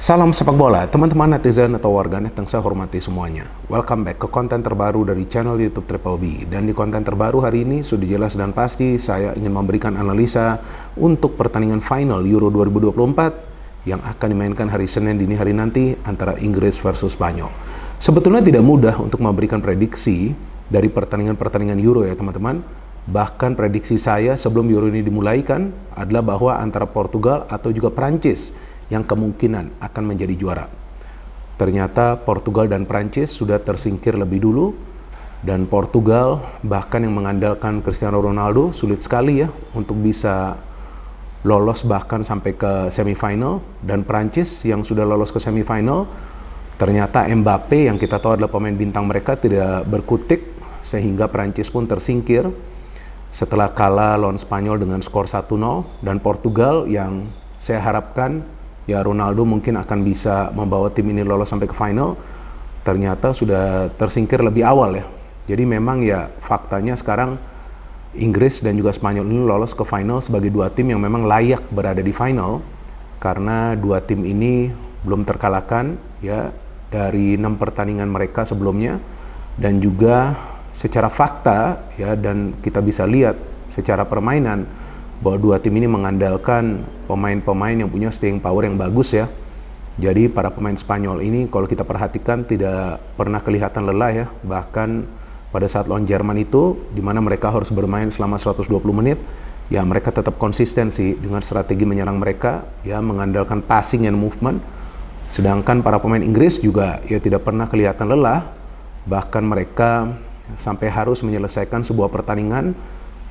Salam sepak bola, teman-teman netizen atau warganet yang saya hormati semuanya. Welcome back ke konten terbaru dari channel YouTube Triple B. Dan di konten terbaru hari ini sudah jelas dan pasti saya ingin memberikan analisa untuk pertandingan final Euro 2024 yang akan dimainkan hari Senin dini hari nanti antara Inggris versus Spanyol. Sebetulnya tidak mudah untuk memberikan prediksi dari pertandingan-pertandingan Euro ya teman-teman. Bahkan prediksi saya sebelum Euro ini dimulaikan adalah bahwa antara Portugal atau juga Prancis yang kemungkinan akan menjadi juara. Ternyata Portugal dan Prancis sudah tersingkir lebih dulu, dan Portugal bahkan yang mengandalkan Cristiano Ronaldo sulit sekali ya untuk bisa lolos bahkan sampai ke semifinal, dan Prancis yang sudah lolos ke semifinal ternyata Mbappe yang kita tahu adalah pemain bintang mereka tidak berkutik, sehingga Prancis pun tersingkir setelah kalah lawan Spanyol dengan skor 1-0. Dan Portugal yang saya harapkan ya Ronaldo mungkin akan bisa membawa tim ini lolos sampai ke final, ternyata sudah tersingkir lebih awal ya. Jadi memang ya faktanya sekarang Inggris dan juga Spanyol ini lolos ke final sebagai dua tim yang memang layak berada di final, karena dua tim ini belum terkalahkan ya dari 6 pertandingan mereka sebelumnya, dan juga secara fakta ya, dan kita bisa lihat secara permainan bahwa dua tim ini mengandalkan pemain-pemain yang punya staying power yang bagus ya. Jadi para pemain Spanyol ini kalau kita perhatikan tidak pernah kelihatan lelah ya. Bahkan pada saat lawan Jerman itu, di mana mereka harus bermain selama 120 menit, ya mereka tetap konsistensi dengan strategi menyerang mereka, ya mengandalkan passing and movement. Sedangkan para pemain Inggris juga ya tidak pernah kelihatan lelah. Bahkan mereka sampai harus menyelesaikan sebuah pertandingan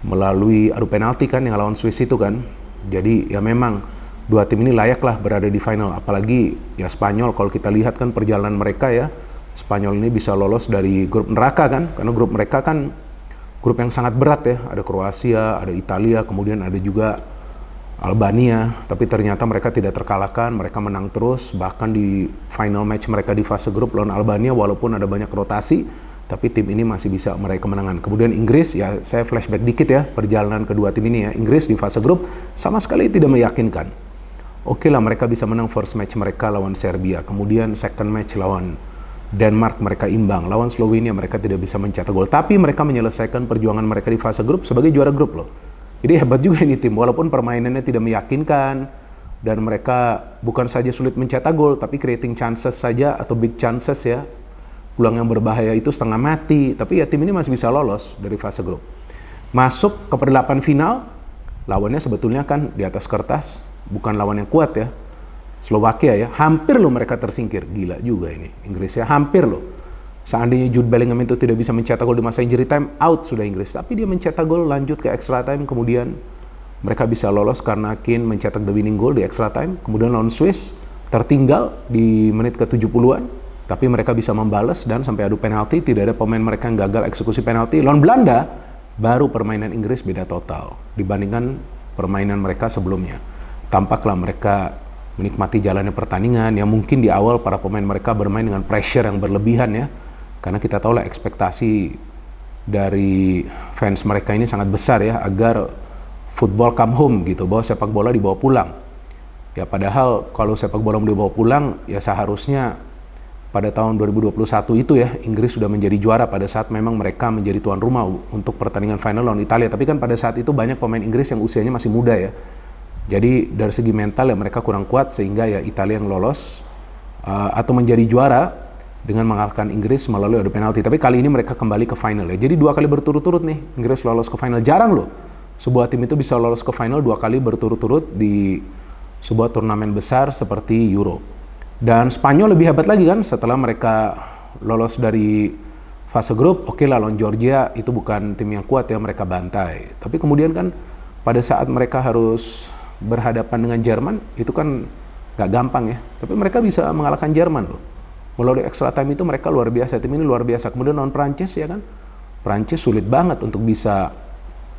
melalui adu penalti kan yang lawan Swiss itu kan. Jadi ya memang dua tim ini layaklah berada di final. Apalagi ya Spanyol, kalau kita lihat kan perjalanan mereka ya, Spanyol ini bisa lolos dari grup neraka kan, karena grup mereka kan grup yang sangat berat ya. Ada Kroasia, ada Italia, kemudian ada juga Albania. Tapi ternyata mereka tidak terkalahkan, mereka menang terus. Bahkan di final match mereka di fase grup lawan Albania, walaupun ada banyak rotasi, tapi tim ini masih bisa meraih kemenangan. Kemudian Inggris, ya saya flashback dikit ya perjalanan kedua tim ini ya. Inggris di fase grup sama sekali tidak meyakinkan. Oke lah, mereka bisa menang first match mereka lawan Serbia, kemudian second match lawan Denmark mereka imbang, lawan Slovenia mereka tidak bisa mencetak gol, tapi mereka menyelesaikan perjuangan mereka di fase grup sebagai juara grup loh. Jadi hebat juga ini tim, walaupun permainannya tidak meyakinkan dan mereka bukan saja sulit mencetak gol, tapi creating chances saja atau big chances ya, peluang yang berbahaya itu setengah mati, tapi ya tim ini masih bisa lolos dari fase grup. Masuk ke pertandingan final, lawannya sebetulnya kan di atas kertas bukan lawan yang kuat ya. Slovakia ya, hampir loh mereka tersingkir. Gila juga ini Inggris ya, hampir loh. Seandainya Jude Bellingham itu tidak bisa mencetak gol di masa injury time, out sudah Inggris. Tapi dia mencetak gol, lanjut ke extra time, kemudian mereka bisa lolos karena Kane mencetak the winning goal di extra time. Kemudian lawan Swiss tertinggal di menit ke-70-an. Tapi mereka bisa membalas dan sampai adu penalti tidak ada pemain mereka yang gagal eksekusi penalti. Lawan Belanda, baru permainan Inggris beda total dibandingkan permainan mereka sebelumnya. Tampaklah mereka menikmati jalannya pertandingan yang mungkin di awal para pemain mereka bermain dengan pressure yang berlebihan ya. Karena kita tahu lah ekspektasi dari fans mereka ini sangat besar ya, agar football come home gitu, bahwa sepak bola dibawa pulang. Ya padahal kalau sepak bola mau dibawa pulang ya seharusnya pada tahun 2021 itu ya, Inggris sudah menjadi juara pada saat memang mereka menjadi tuan rumah untuk pertandingan final lawan Italia. Tapi kan pada saat itu banyak pemain Inggris yang usianya masih muda ya. Jadi dari segi mental ya mereka kurang kuat, sehingga ya Italia yang lolos atau menjadi juara dengan mengalahkan Inggris melalui adu penalti. Tapi kali ini mereka kembali ke final ya. Jadi 2 kali berturut-turut nih Inggris lolos ke final. Jarang loh sebuah tim itu bisa lolos ke final 2 kali berturut-turut di sebuah turnamen besar seperti Euro. Dan Spanyol lebih hebat lagi kan, setelah mereka lolos dari fase grup, oke lah lawan Georgia itu bukan tim yang kuat ya, mereka bantai. Tapi kemudian kan pada saat mereka harus berhadapan dengan Jerman, itu kan gak gampang ya. Tapi mereka bisa mengalahkan Jerman loh. Melalui extra time itu mereka luar biasa, tim ini luar biasa. Kemudian lawan Prancis ya kan, Prancis sulit banget untuk bisa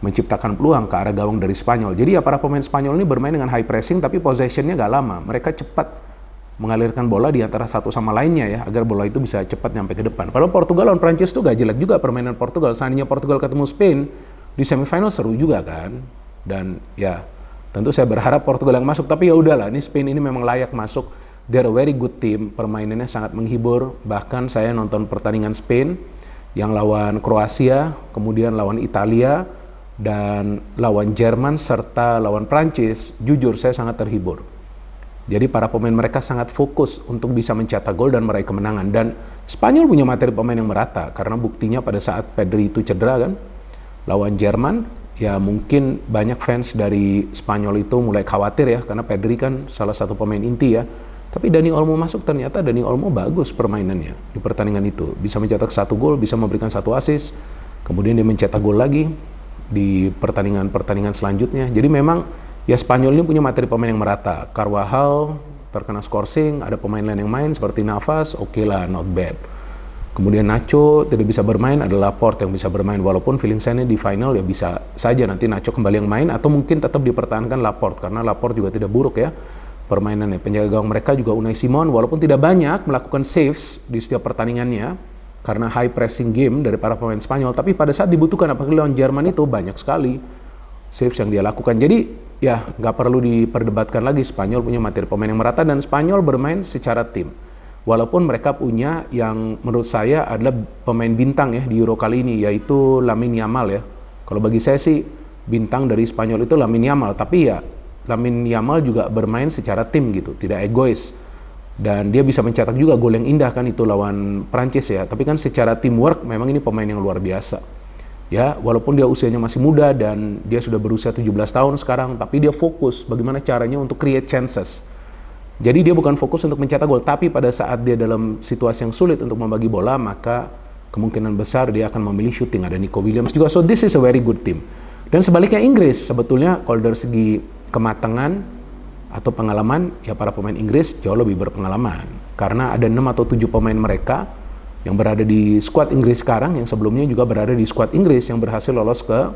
menciptakan peluang ke arah gawang dari Spanyol. Jadi ya para pemain Spanyol ini bermain dengan high pressing, tapi possessionnya gak lama. Mereka cepat mengalirkan bola di antara satu sama lainnya ya, agar bola itu bisa cepat nyampe ke depan. Padahal Portugal lawan Prancis tuh gak jelek juga permainan Portugal. Seandainya Portugal ketemu Spain di semifinal seru juga kan. Dan ya tentu saya berharap Portugal yang masuk, tapi ya udahlah, ini Spain ini memang layak masuk they're a very good team, permainannya sangat menghibur. Bahkan saya nonton pertandingan Spain yang lawan Kroasia, kemudian lawan Italia, dan lawan Jerman, serta lawan Prancis. Jujur saya sangat terhibur. Jadi para pemain mereka sangat fokus untuk bisa mencetak gol dan meraih kemenangan. Dan Spanyol punya materi pemain yang merata, karena buktinya pada saat Pedri itu cedera kan, lawan Jerman, ya mungkin banyak fans dari Spanyol itu mulai khawatir ya, karena Pedri kan salah satu pemain inti ya. Tapi Dani Olmo masuk, ternyata Dani Olmo bagus permainannya di pertandingan itu. Bisa mencetak 1 gol, bisa memberikan 1 assist, kemudian dia mencetak gol lagi di pertandingan selanjutnya. Jadi memang ya Spanyol ini punya materi pemain yang merata. Carvajal terkena scoring, ada pemain lain yang main seperti Navas, oke lah, not bad. Kemudian Nacho tidak bisa bermain, ada Laporte yang bisa bermain, walaupun feeling saya di final ya bisa saja nanti Nacho kembali yang main, atau mungkin tetap dipertahankan Laporte, karena Laporte juga tidak buruk ya permainannya. Penjaga gawang mereka juga Unai Simon, walaupun tidak banyak melakukan saves di setiap pertandingannya karena high pressing game dari para pemain Spanyol, tapi pada saat dibutuhkan, apalagi lawan Jerman itu banyak sekali saves yang dia lakukan. Jadi ya nggak perlu diperdebatkan lagi, Spanyol punya materi pemain yang merata dan Spanyol bermain secara tim. Walaupun mereka punya yang menurut saya adalah pemain bintang ya di Euro kali ini, yaitu Lamine Yamal ya. Kalau bagi saya sih bintang dari Spanyol itu Lamine Yamal, tapi ya Lamine Yamal juga bermain secara tim gitu, tidak egois. Dan dia bisa mencetak juga gol yang indah kan, itu lawan Prancis ya. Tapi kan secara teamwork memang ini pemain yang luar biasa. Ya, walaupun dia usianya masih muda dan dia sudah berusia 17 tahun sekarang, tapi dia fokus bagaimana caranya untuk create chances. Jadi dia bukan fokus untuk mencetak gol, tapi pada saat dia dalam situasi yang sulit untuk membagi bola, maka kemungkinan besar dia akan memilih shooting. Ada Nico Williams juga, so this is a very good team. Dan sebaliknya Inggris, sebetulnya kalau dari segi kematangan atau pengalaman, ya para pemain Inggris jauh lebih berpengalaman. Karena ada 6 atau 7 pemain mereka yang berada di skuad Inggris sekarang, yang sebelumnya juga berada di skuad Inggris yang berhasil lolos ke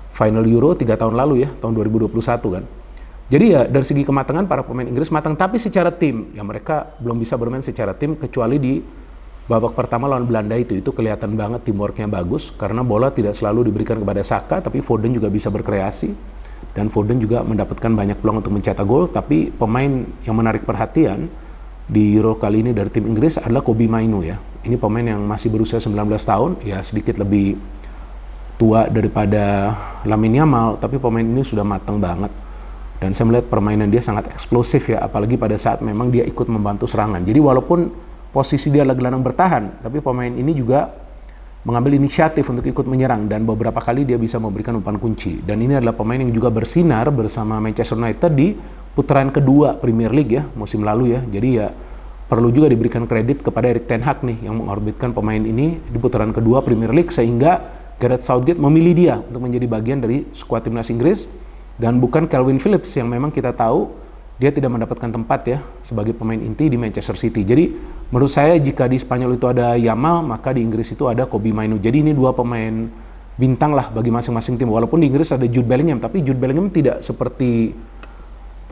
final Euro 3 tahun lalu ya, tahun 2021 kan. Jadi ya dari segi kematangan para pemain Inggris matang, tapi secara tim ya mereka belum bisa bermain secara tim kecuali di babak pertama lawan Belanda itu kelihatan banget teamworknya bagus karena bola tidak selalu diberikan kepada Saka, tapi Foden juga bisa berkreasi dan Foden juga mendapatkan banyak peluang untuk mencetak gol. Tapi pemain yang menarik perhatian di Euro kali ini dari tim Inggris adalah Kobbie Mainoo ya. Ini pemain yang masih berusia 19 tahun, ya sedikit lebih tua daripada Lamine Yamal, tapi pemain ini sudah matang banget. Dan saya melihat permainan dia sangat eksplosif ya, apalagi pada saat memang dia ikut membantu serangan. Jadi walaupun posisi dia adalah gelandang bertahan, tapi pemain ini juga mengambil inisiatif untuk ikut menyerang dan beberapa kali dia bisa memberikan umpan kunci. Dan ini adalah pemain yang juga bersinar bersama Manchester United di putaran kedua Premier League ya, musim lalu ya. Jadi ya perlu juga diberikan kredit kepada Erik ten Hag nih yang mengorbitkan pemain ini di putaran kedua Premier League, sehingga Gareth Southgate memilih dia untuk menjadi bagian dari skuad timnas Inggris. Dan bukan Calvin Phillips yang memang kita tahu dia tidak mendapatkan tempat ya sebagai pemain inti di Manchester City. Jadi menurut saya jika di Spanyol itu ada Yamal, maka di Inggris itu ada Kobbie Mainoo. Jadi ini 2 pemain bintang lah bagi masing-masing tim. Walaupun di Inggris ada Jude Bellingham, tapi Jude Bellingham tidak seperti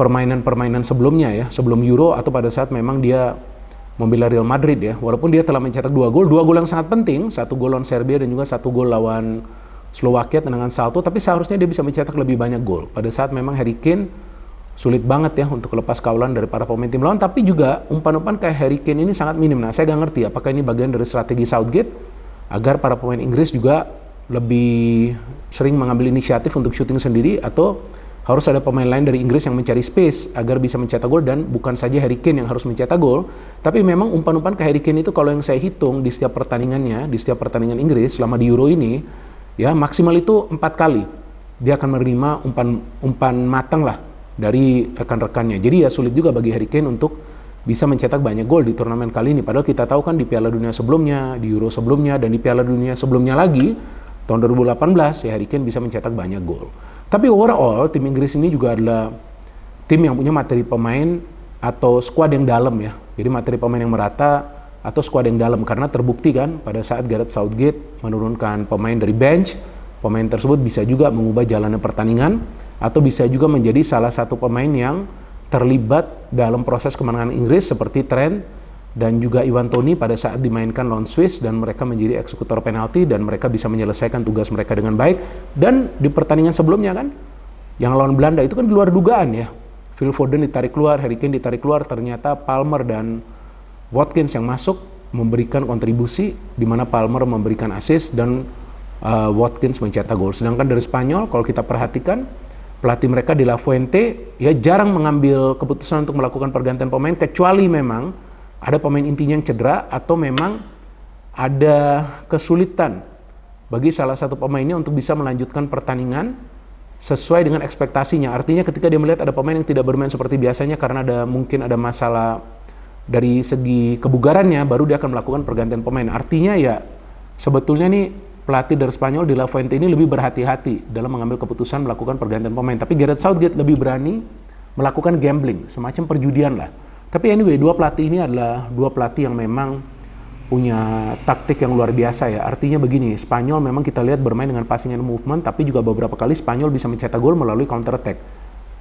permainan-permainan sebelumnya ya, sebelum Euro atau pada saat memang dia membela Real Madrid ya. Walaupun dia telah mencetak 2 gol yang sangat penting, 1 gol lawan Serbia dan juga 1 gol lawan Slovakia tendangan salto, tapi seharusnya dia bisa mencetak lebih banyak gol. Pada saat memang Harry Kane sulit banget ya untuk lepas kawalan dari para pemain tim lawan, tapi juga umpan-umpan kayak Harry Kane ini sangat minim. Nah, saya nggak ngerti apakah ini bagian dari strategi Southgate agar para pemain Inggris juga lebih sering mengambil inisiatif untuk syuting sendiri, atau harus ada pemain lain dari Inggris yang mencari space agar bisa mencetak gol, dan bukan saja Harry Kane yang harus mencetak gol, tapi memang umpan-umpan kayak Harry Kane itu kalau yang saya hitung di setiap pertandingannya, di setiap pertandingan Inggris selama di Euro ini, ya maksimal itu 4 kali dia akan menerima umpan matang lah dari rekan-rekannya. Jadi ya sulit juga bagi Harry Kane untuk bisa mencetak banyak gol di turnamen kali ini. Padahal kita tahu kan di Piala Dunia sebelumnya, di Euro sebelumnya, dan di Piala Dunia sebelumnya lagi tahun 2018 ya Harry Kane bisa mencetak banyak gol. Tapi overall tim Inggris ini juga adalah tim yang punya materi pemain atau skuad yang dalam ya. Jadi materi pemain yang merata atau skuad yang dalam, karena terbukti kan pada saat Gareth Southgate menurunkan pemain dari bench, pemain tersebut bisa juga mengubah jalannya pertandingan atau bisa juga menjadi salah satu pemain yang terlibat dalam proses kemenangan Inggris seperti Trent dan juga Iwan Toney pada saat dimainkan lawan Swiss dan mereka menjadi eksekutor penalti dan mereka bisa menyelesaikan tugas mereka dengan baik. Dan di pertandingan sebelumnya kan yang lawan Belanda itu kan di luar dugaan ya, Phil Foden ditarik keluar, Harry Kane ditarik keluar, ternyata Palmer dan Watkins yang masuk memberikan kontribusi, di mana Palmer memberikan assist dan Watkins mencetak gol. Sedangkan dari Spanyol, kalau kita perhatikan, pelatih mereka De La Fuente ya jarang mengambil keputusan untuk melakukan pergantian pemain, kecuali memang ada pemain intinya yang cedera atau memang ada kesulitan bagi salah satu pemainnya untuk bisa melanjutkan pertandingan sesuai dengan ekspektasinya. Artinya ketika dia melihat ada pemain yang tidak bermain seperti biasanya karena mungkin ada masalah dari segi kebugarannya, baru dia akan melakukan pergantian pemain. Artinya ya sebetulnya nih pelatih dari Spanyol De La Fuente ini lebih berhati-hati dalam mengambil keputusan melakukan pergantian pemain. Tapi Gareth Southgate lebih berani melakukan gambling, semacam perjudian lah. Tapi anyway, dua pelatih ini adalah dua pelatih yang memang punya taktik yang luar biasa ya. Artinya begini, Spanyol memang kita lihat bermain dengan passing and movement, tapi juga beberapa kali Spanyol bisa mencetak gol melalui counter attack.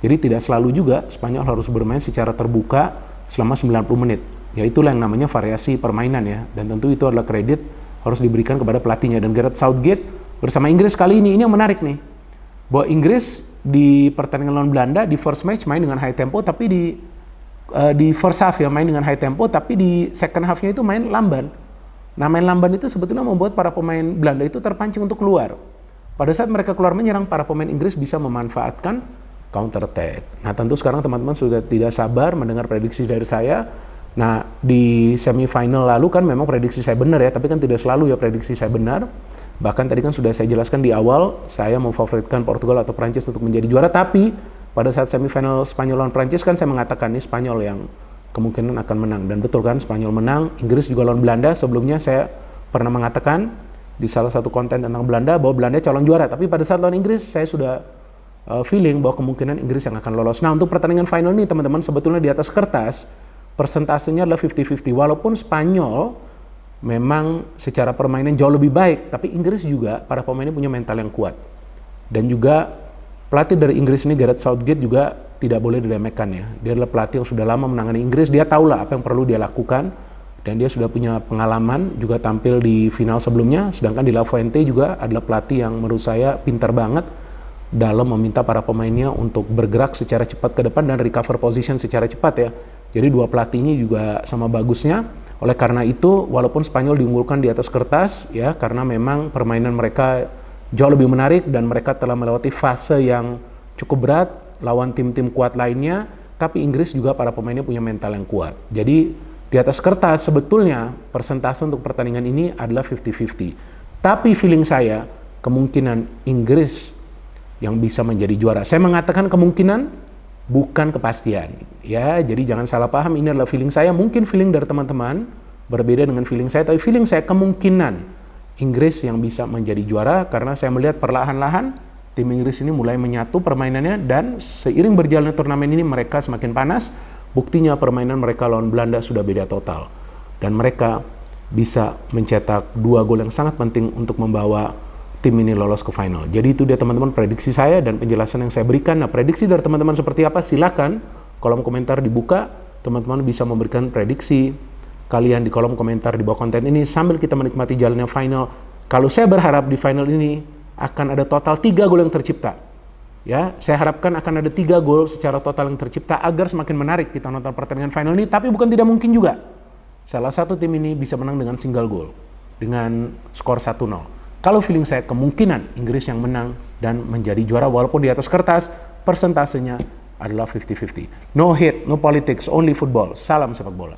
Jadi tidak selalu juga Spanyol harus bermain secara terbuka selama 90 menit. Ya itulah yang namanya variasi permainan ya. Dan tentu itu adalah kredit harus diberikan kepada pelatihnya. Dan Gareth Southgate bersama Inggris kali ini yang menarik nih. Bahwa Inggris di pertandingan lawan Belanda di first match main dengan high tempo, tapi di first half ya main dengan high tempo, tapi di second half-nya itu main lamban. Nah main lamban itu sebetulnya membuat para pemain Belanda itu terpancing untuk keluar. Pada saat mereka keluar menyerang, para pemain Inggris bisa memanfaatkan counter attack. Nah tentu sekarang teman-teman sudah tidak sabar mendengar prediksi dari saya. Nah di semifinal lalu kan memang prediksi saya benar ya, tapi kan tidak selalu ya prediksi saya benar. Bahkan tadi kan sudah saya jelaskan di awal, saya memfavoritkan Portugal atau Prancis untuk menjadi juara, tapi pada saat semifinal Spanyol lawan Prancis kan saya mengatakan ini Spanyol yang kemungkinan akan menang. Dan betul kan, Spanyol menang. Inggris juga lawan Belanda. Sebelumnya saya pernah mengatakan di salah satu konten tentang Belanda bahwa Belanda calon juara. Tapi pada saat lawan Inggris saya sudah feeling bahwa kemungkinan Inggris yang akan lolos. Nah untuk pertandingan final ini teman-teman sebetulnya di atas kertas persentasenya adalah 50-50. Walaupun Spanyol memang secara permainan jauh lebih baik, tapi Inggris juga para pemainnya punya mental yang kuat. Dan juga pelatih dari Inggris ini Gareth Southgate juga tidak boleh diremehkan ya. Dia adalah pelatih yang sudah lama menangani Inggris, dia tahulah apa yang perlu dia lakukan, dan dia sudah punya pengalaman juga tampil di final sebelumnya. Sedangkan De La Fuente juga adalah pelatih yang menurut saya pintar banget dalam meminta para pemainnya untuk bergerak secara cepat ke depan dan recover position secara cepat ya. Jadi dua pelatih ini juga sama bagusnya. Oleh karena itu, walaupun Spanyol diunggulkan di atas kertas ya, karena memang permainan mereka jauh lebih menarik dan mereka telah melewati fase yang cukup berat lawan tim-tim kuat lainnya, tapi Inggris juga para pemainnya punya mental yang kuat. Jadi di atas kertas sebetulnya persentase untuk pertandingan ini adalah 50-50. Tapi feeling saya kemungkinan Inggris yang bisa menjadi juara. Saya mengatakan kemungkinan, bukan kepastian. Ya, jadi jangan salah paham, ini adalah feeling saya. Mungkin feeling dari teman-teman berbeda dengan feeling saya, tapi feeling saya kemungkinan Inggris yang bisa menjadi juara karena saya melihat perlahan-lahan tim Inggris ini mulai menyatu permainannya dan seiring berjalannya turnamen ini mereka semakin panas. Buktinya permainan mereka lawan Belanda sudah beda total dan mereka bisa mencetak 2 gol yang sangat penting untuk membawa tim ini lolos ke final. Jadi itu dia teman-teman prediksi saya dan penjelasan yang saya berikan. Nah prediksi dari teman-teman seperti apa? Silakan kolom komentar dibuka, teman-teman bisa memberikan prediksi kalian di kolom komentar di bawah konten ini sambil kita menikmati jalannya final. Kalau saya berharap di final ini akan ada total 3 gol yang tercipta. Ya, saya harapkan akan ada 3 gol secara total yang tercipta agar semakin menarik kita nonton pertandingan final ini, tapi bukan tidak mungkin juga. Salah satu tim ini bisa menang dengan single goal dengan skor 1-0. Kalau feeling saya kemungkinan Inggris yang menang dan menjadi juara walaupun di atas kertas persentasenya adalah 50-50. No hate, no politics, only football. Salam sepak bola.